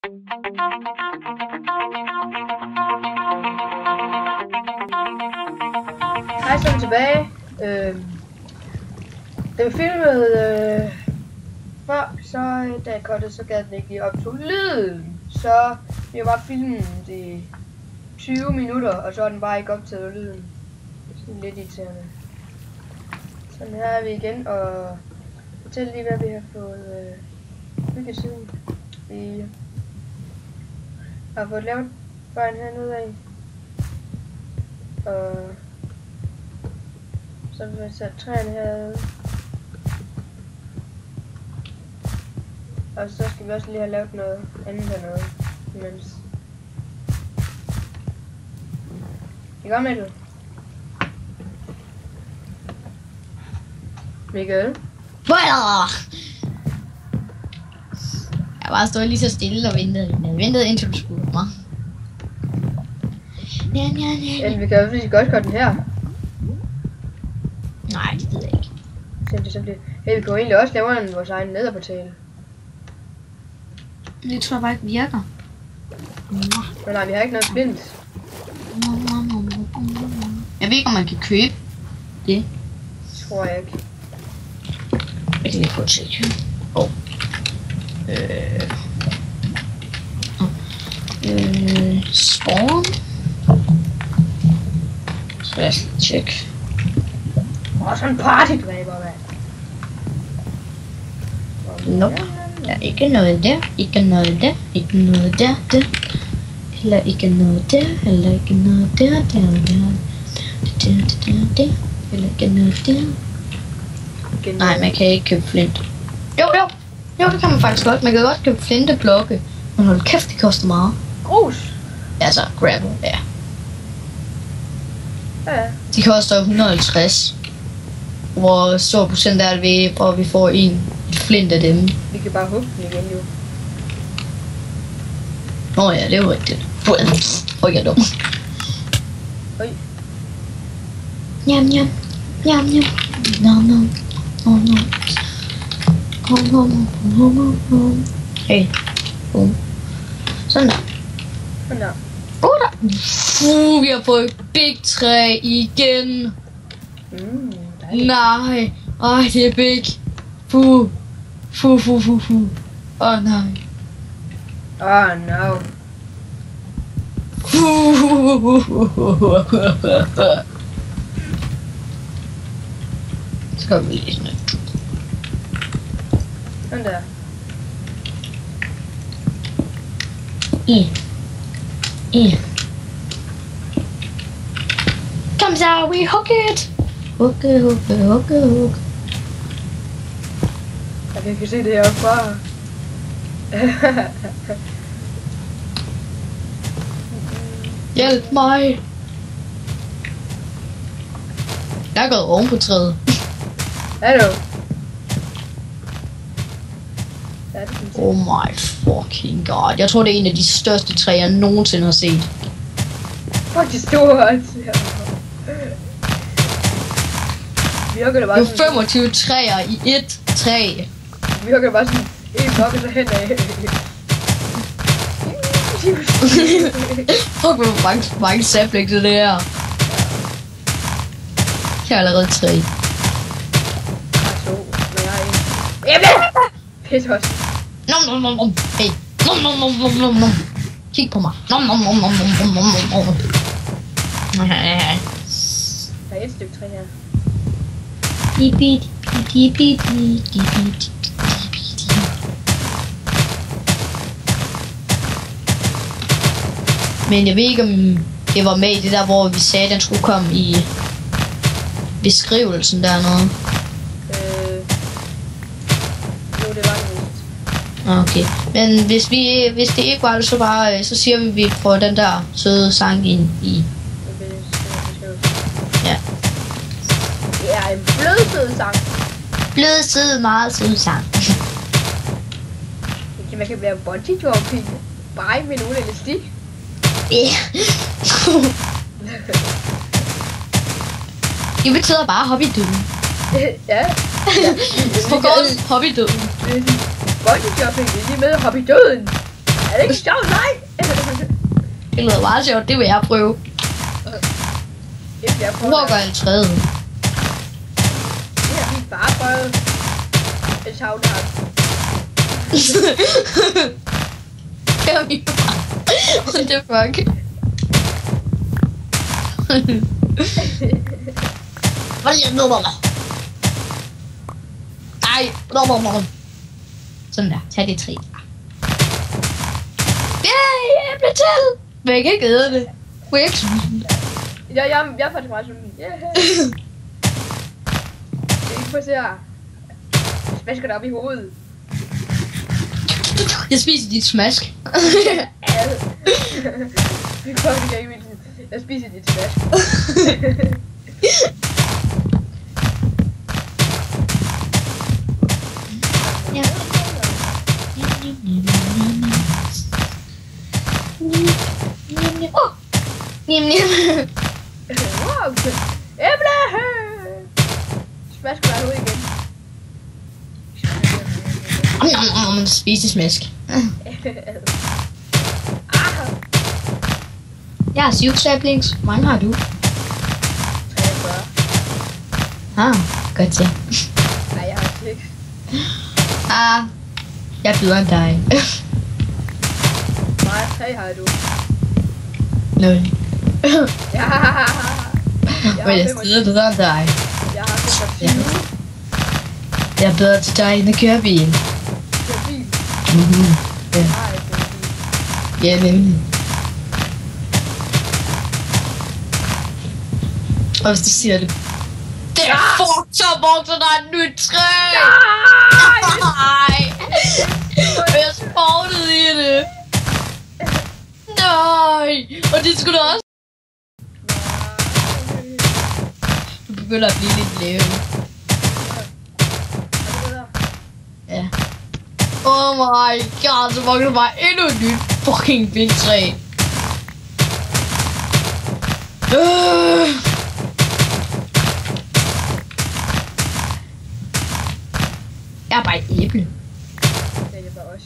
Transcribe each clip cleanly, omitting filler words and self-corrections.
Hej, så er vi tilbage. Da vi filmede før, så da jeg kortede, så gad den ikke lige optog lyden. Så vi har bare filmet i 20 minutter, og så er den bare ikke optaget lyden. Sådan lidt irriterende. Sådan her er vi igen, og fortæl lige hvad vi har fået bygget siden. Vi har fået lavet vejen hernede af. Og så vil vi sætte træerne herude. Og så skal vi også lige have lavet noget andet hernede imens. I gang med det? Michael? Jeg bare stod lige så stille og ventede. Jeg ventede indtil du spurgte mig. Eller vi kan jo lige godt gøre den her. Nej, det ved jeg ikke. Hey, vi kan jo egentlig også lave vores egen nederportal. Det tror jeg bare ikke virker. Men nej, vi har ikke noget flint. Jeg ved ikke, om man kan købe det. Tror jeg ikke. Jeg kan lige få et tjek. Spawn. Så lad os lige tjekke. Sådan en partydræber, mand. Nope. Der er ikke noget der, ikke noget der, ikke noget der, der. Heller ikke noget der, heller ikke noget der, der, der. Heller ikke noget der. Nej, man kan ikke købe flint. Jo, det kan man faktisk godt. Man kan godt købe flinteblokke. Men hold kæft, det koster meget. Grus? Altså, gravel, ja. Ja. De koster 150. Hvor stor procent er det ved, hvor vi får et flint af dem. Vi kan bare hugge den igen, jo. Nå ja, det er jo rigtigt. Oj, jeg er dum. Oj. Njam. No. Hey. Boom. Sådan der. Sådan der. Vi har fået et big træ igen. Nej. Ej, det er big. Fu. Åh, nej. Oh no. Så kommer vi lige sådan lidt. Sådan der. Kom så, we hook it. Hook. Jeg kan se det herfra. Hjælp mig. Jeg er gået oven på træet. Hallo. Oh my fucking god. Jeg tror det er en af de største træer jeg nogensinde har set. Fuck, det store. Virker det bare det er 25 træer i et træ. Virker det bare sådan en blokke så hen af. Fuck, hvor mange sapling til det her. Jeg har allerede 3. Jeg er 2, men jeg er 1. Jamen! Pis også. Nom. Hey. Nom. Kig på mig. Nom. Der er et stykke træ her. Men jeg ved ikke om det var med i det der, hvor vi sagde, at den skulle komme i beskrivelsen dernede. Jo, det var det vist. Okay, men hvis det ikke var det, så bare så siger vi, at vi får den der søde sang ind i. Okay, ja. Det er en blød sød sang. Blød sød, meget sød sang. Man kan være bungee jumping bare med nogle elastik. Det betyder bare hobbydøden. Ja. På godt hobbydøden. Bungee jumping, det er lige med hobbydøden. Er det ikke sjovt? Nej! Det lyder meget sjovt, det vil jeg prøve. Det vil jeg prøve. Hvor gør en tredje? Det har min far prøvet. Jeg savner ham. Det er min far. What the fuck? Hvad er det nummer? Ej, nummer. Sådan der, tag det 3. Yay, æble til! Men jeg kan ikke æde det. Må jeg ikke spise det? Jeg er faktisk meget sulten. Yeah. Det er ikke for at se her. Smasker dig op i hovedet. Jeg spiser dit smask. Jeg spiser dit smask. Ja. Åh! Nim. Wow! Æble! Smask dig ud igen. Man spiser smask. Jeg har 7 saplings. Hvor mange har du? 43. Godt så. Nej, jeg har 6. Jeg byder end dig. Nej, 3 har du. 0. Ja. Men jeg sidder bedre end dig. Jeg har 25. Jeg er bedre til dig end at køre bil. Kør bil. Ja. Nej, Ja, nemlig. Og hvis du siger det. Det er fuck, så vokser der et nyt træ! Nej! Og jeg spawnede i det. Nej! Og det skulle da også. Du begynder at blive lidt levende. Ja. Oh my god, så vokser der bare endnu et nyt fucking vildt træ. Jeg er bare et æble. Det er bare også.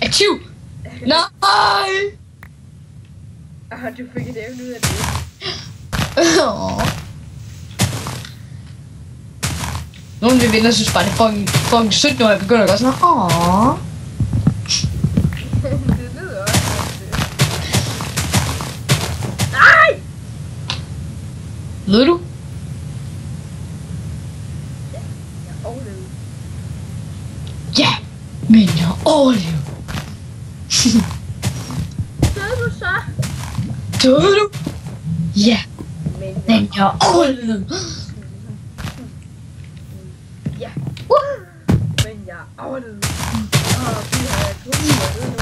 Achiv! Nej! Du fik et ævne ud af det. Nogle af mine venner synes bare, det er fucking sødt, når jeg begynder at gøre sådan noget. Det lyder også. Nej! Ved du? Jeg overlevede. Ja, men jeg overlever. Døde du så? Døde du? Ja, Men men jeg overlevede. ja. Men jeg overlevede. Gud, har jeg døde nu.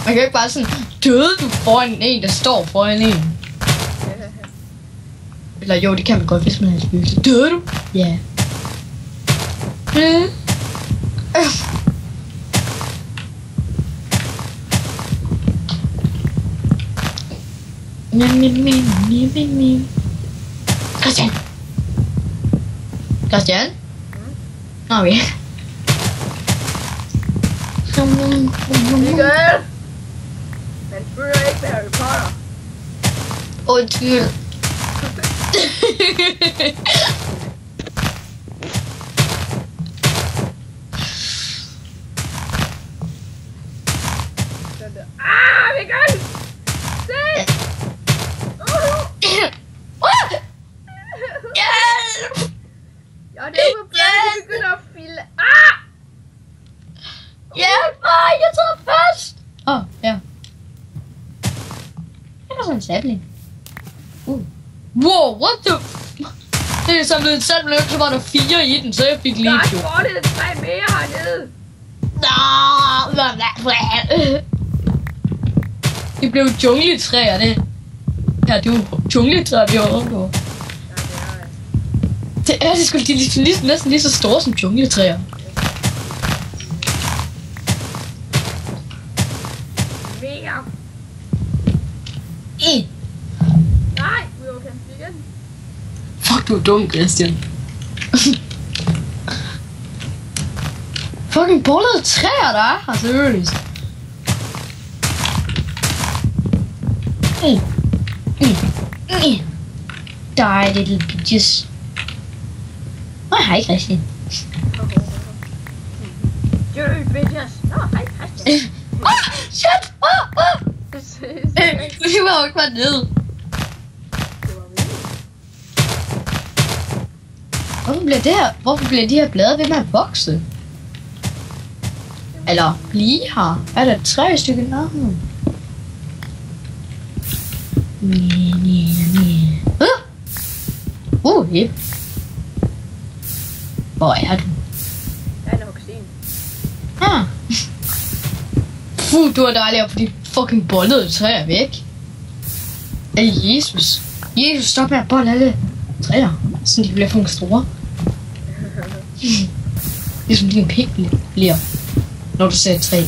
Man kan ikke bare sådan, døde du foran en, der står foran en? Eller jo, det kan man godt, hvis man er virkelig. Døde du? Ja. Christian! Christian? Okay. Michael! Man føler ikke med Harry Potter. Undskyld. Sådan der. Michael! Se! Hjælp! Ja, det er på plads, jeg begynder at file. Hjælp mig, jeg sidder fast! Ja. Det er sådan en sapling. Wow, what the Det er samlet en sapling, så var der 4 i den, så jeg fik lige Der er 2. spottet 3 mere hernede. Det blev jungletræer, det. Ja, det er jo jungletræer, vi har overgået. Ja, Det er sgu næsten lige så store som jungletræer. Mega. Nej, vi var kæmpe igen. Fuck, du er dum, Christian. fucking bollede træer, der er her, seriøst. Die, little bitches. Nej, hej, Christian. Shit! Du hiver jo ikke bare ned. Hvorfor bliver de her blade ved med at vokse? Eller blive her? Er der 3 stykker nærmere? Ja. Hvor er du? Jeg er nok sen. Ah. Du er dejlig at få de fucking bollede træer væk. Jesus. Jesus, stop med at bolle alle træer, så de bliver fucking store. Ligesom din pik bliver, når du ser et træ.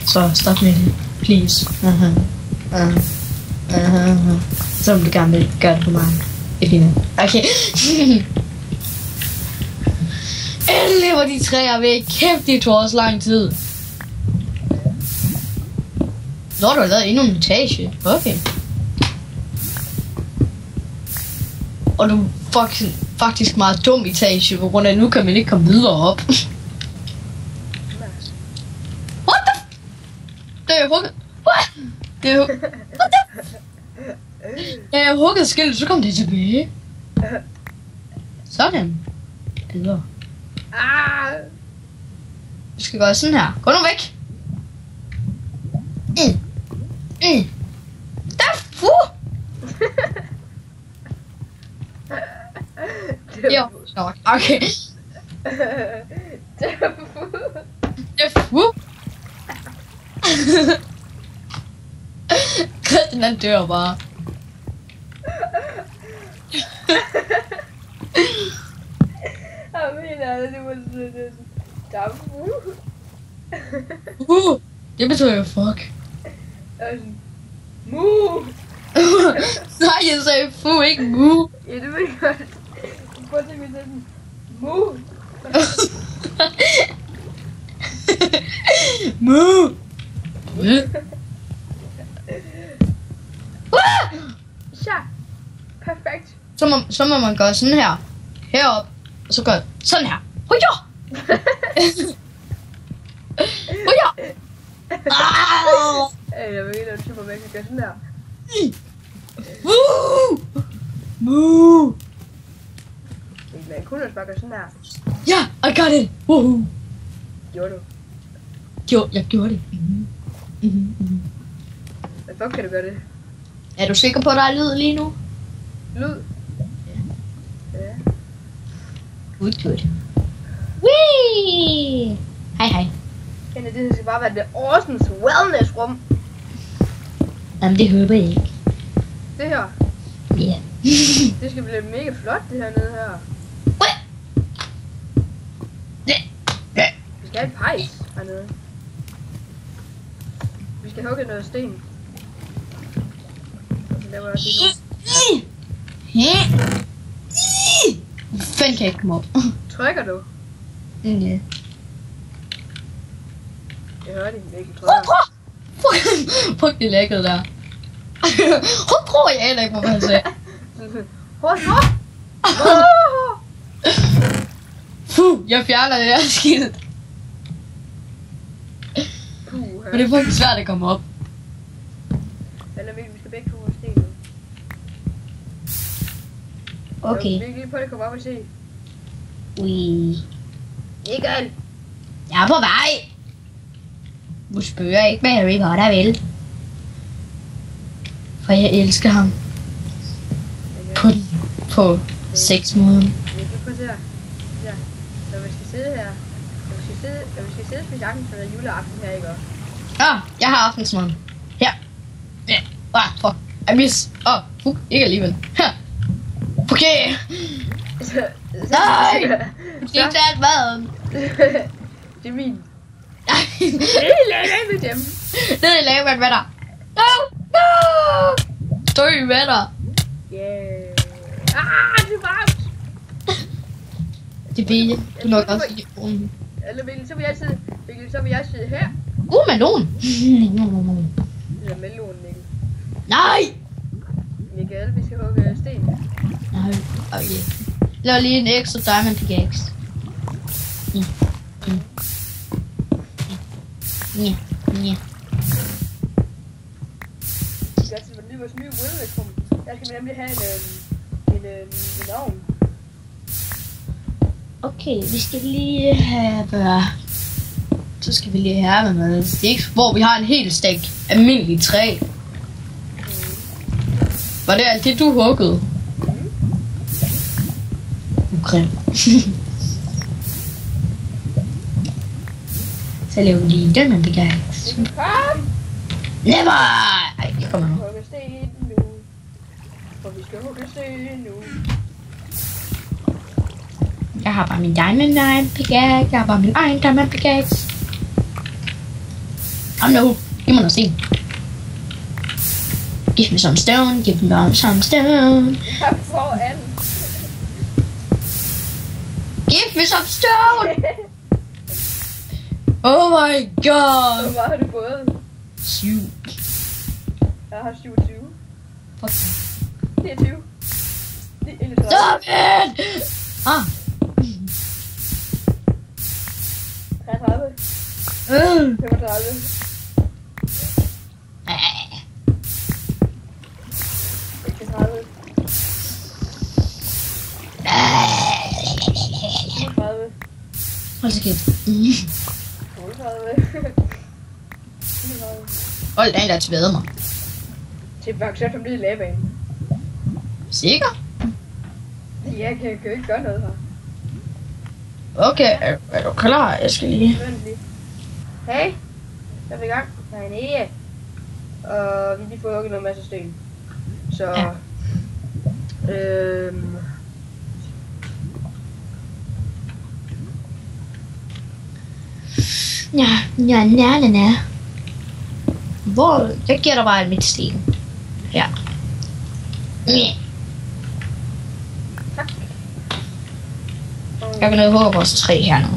Så stop med det, please. Så vil du gerne vil gøre det på mig. Det er fint. Okay. Endelig var de træer væk. Kæft, det tog også lang tid. Så har du lavet endnu en etage. Okay. Og du er faktisk meget dum etage, på grund af, at nu kan man ikke komme videre op. What the? Det er hugget. What? Det er hugget. What the? Ja, jeg huggede skillet, så kom det tilbage. Sådan. Bedre. Du skal gøre sådan her. Gå nu væk. Der fu. Jo, nok. Okay. Der fu. Christian han dør bare. Jeg mener, det var sådan dafu. Det betyder jo fuck. Mu. Nej, jeg sagde fu, ikke mu. Ja, det vil jeg godt. Prøv at tænke sådan. Mu. Mu. Ja, perfekt. Så må man gøre sådan her. Herop. Og så gør sådan her. Huja! Huja! Jeg ved ikke, at du man kan gøre sådan her. Moo! Man kunne også bare gøre sådan her. Ja, I got it! Woohoo! Gjorde du? Jo, jeg gjorde det. Hvad fuck kan du gøre det? Er du sikker på, at der er lyd lige nu? Lyd? Ja. Good. Whee! Hej. Kender, det skal bare være det Orsons wellness rum. Jamen, det håber jeg ikke. Det her. Ja. Det skal blive mega flot, det her nede her. Vi skal have et pejs hernede. Vi skal hugge noget sten. Så laver jeg også lige nu. Fanden kan ikke komme op. Trykker du? Ja. Jeg hører din ikke trykker. Fuck, det lækkede der. Hvor tror jeg ikke, hvad han sagde. Jeg fjerner det der skidt. Men det er faktisk svært at komme op. Eller vi skal begge to sten nu. Okay. Vi kan lige på det komme op og se. Ui. Michael! Jeg er på vej. Du spørger ikke med Harry Potter, vel? For jeg elsker ham. På 6 måneder. Vi kan prøve at se her. Ja. Når vi skal sidde her. Når vi skal sidde og spise aften, så er der juleaften her, ikke også? Jeg har aftensmad. Her. Ja. Fuck. I miss. Fuck. Ikke alligevel. Her. Okay. Nej. Det er ikke maden. Det er min. Nej. Det er lavet med dem. Det er lavet med dig. No. Støj med dig. Yeah. Det er varmt. Det ved jeg. Du nok også i jorden. Eller så vil jeg sidde her. Melon. Eller melon, Mikkel. Nej! Michael, vi skal hugge sten. Nej, okay. Lav lige en ekstra diamond pickaxe. Ja. Det er altid lige vores nye wilderness-rum. Der skal vi nemlig have en ovn. Okay, vi skal lige have... Så skal vi lige have med sticks, hvor vi har en hel stik almindelig træ. Var det alt det, du huggede? Okay. Så laver vi lige den, man pickaxe. Never! Ej, kom nu. Hugge sten nu. For vi skal hugge sten nu. Jeg har bare min diamond pickaxe. Jeg har bare min egen diamond pickaxe. Oh no, giv mig noget sten. Give me some stone, give me some stone. Foran. Give me some stone! Oh my god! Hvor meget har du fået? 7. Jeg har 27. Fuck. 29. 31. Stop it! Ah. 33. 35. 36. 37. Hold så kæft. 38. Hold da, der tvede mig. Til faktisk som det i lavaen. Sikker? Ja, jeg kan jo ikke gøre noget her. Okay, er du klar? Jeg skal lige... Vent lige. Hey, så er vi i gang. Nej. Og vi lige får hugget noget masse sten. Så... Ja. Ja. Hvor... Jeg giver dig bare mit sten. Ja. Tak. Jeg kan hugge vores træ her nu.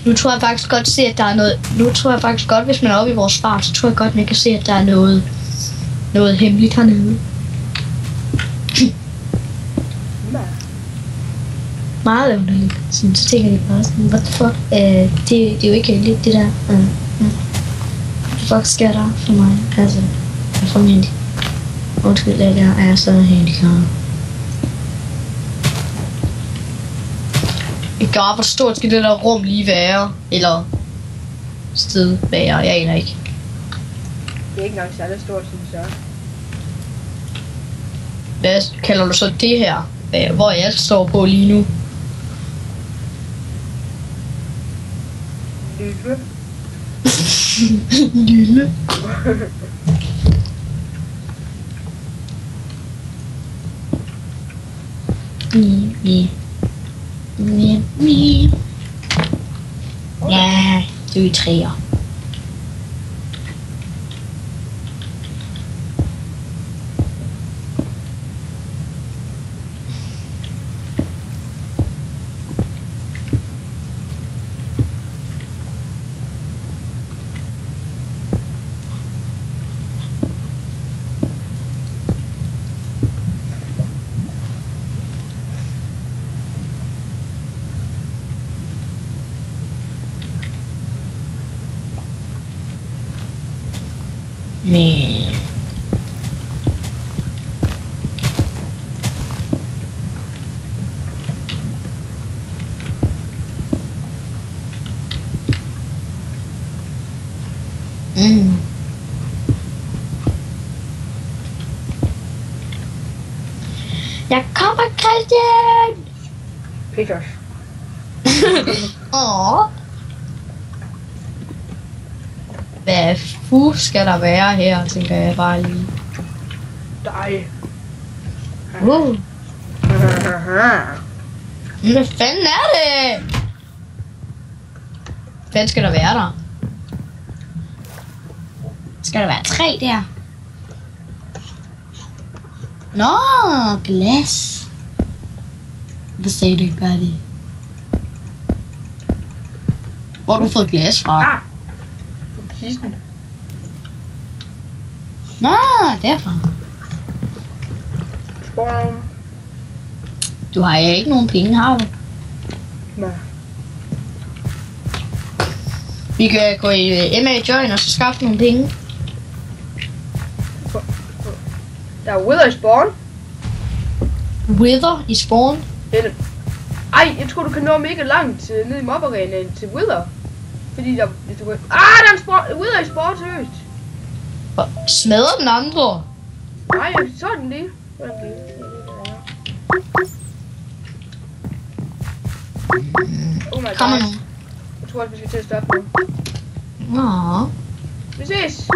Nu tror jeg faktisk godt se, at der er noget... Nu tror jeg faktisk godt, hvis man er oppe i vores farm, så tror jeg godt, man kan se, at der er noget hemmeligt hernede. Meget underligt. Sådan, så tænker de bare sådan, what the fuck? Det er jo ikke heldigt, det der. What the fuck sker der for mig? Altså, jeg får min... Undskyld, jeg er så handicappet. Ikke godt, hvor stort skal det der rum lige være? Eller sted være, jeg aner ikke. Det er ikke engang særlig stort, synes jeg. Hvad kalder du så det her? Hvor jeg står på lige nu? Lille. Ja, du er i træer. Men jeg kommer, Christian! Peters. Hvad skal der være her, tænker jeg bare lige. Dig. Hvad fanden er det? Hvad skal der være der? Skal der være 3 der? Nå, glas. Hvad sagde du ikke bare det? Hvor har du fået glas fra? På kisten. Nå, derfra. Bom. Du har ikke nogen penge, har du? Nej. Vi kan gå i MA Join og så skaffe nogle penge. Der er Wither i spawn. Wither i spawn. Eller... Ej, jeg tror du kan nå mega langt ned i mob-arenaen til Wither. Fordi der... Hvis du går... der er en spawn... Wither i spawn, seriøst. Smadrer den andre. Nej, jeg så den lige. Oh my Kommer god. nu. Jeg tror også, vi skal til at stoppe nu. Nå. Vi ses.